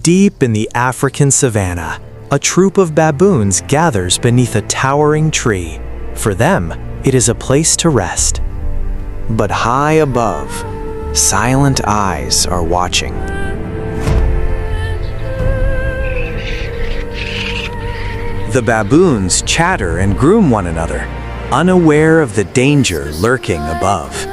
Deep in the African savanna, a troop of baboons gathers beneath a towering tree. For them, it is a place to rest. But high above, silent eyes are watching. The baboons chatter and groom one another, unaware of the danger lurking above.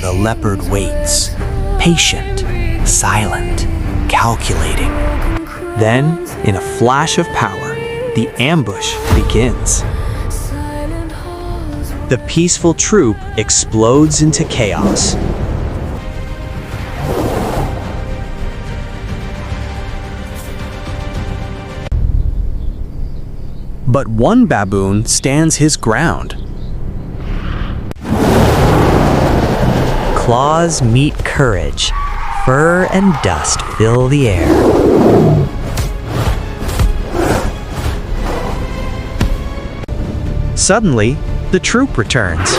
The leopard waits, patient, silent, calculating. Then, in a flash of power, the ambush begins. The peaceful troop explodes into chaos. But one baboon stands his ground. Claws meet courage. Fur and dust fill the air. Suddenly, the troop returns.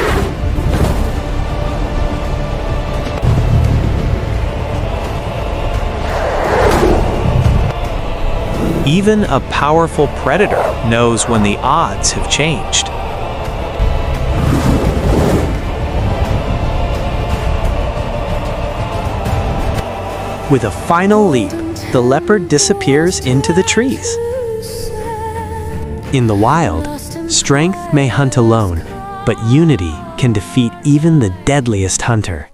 Even a powerful predator knows when the odds have changed. With a final leap, the leopard disappears into the trees. In the wild, strength may hunt alone, but unity can defeat even the deadliest hunter.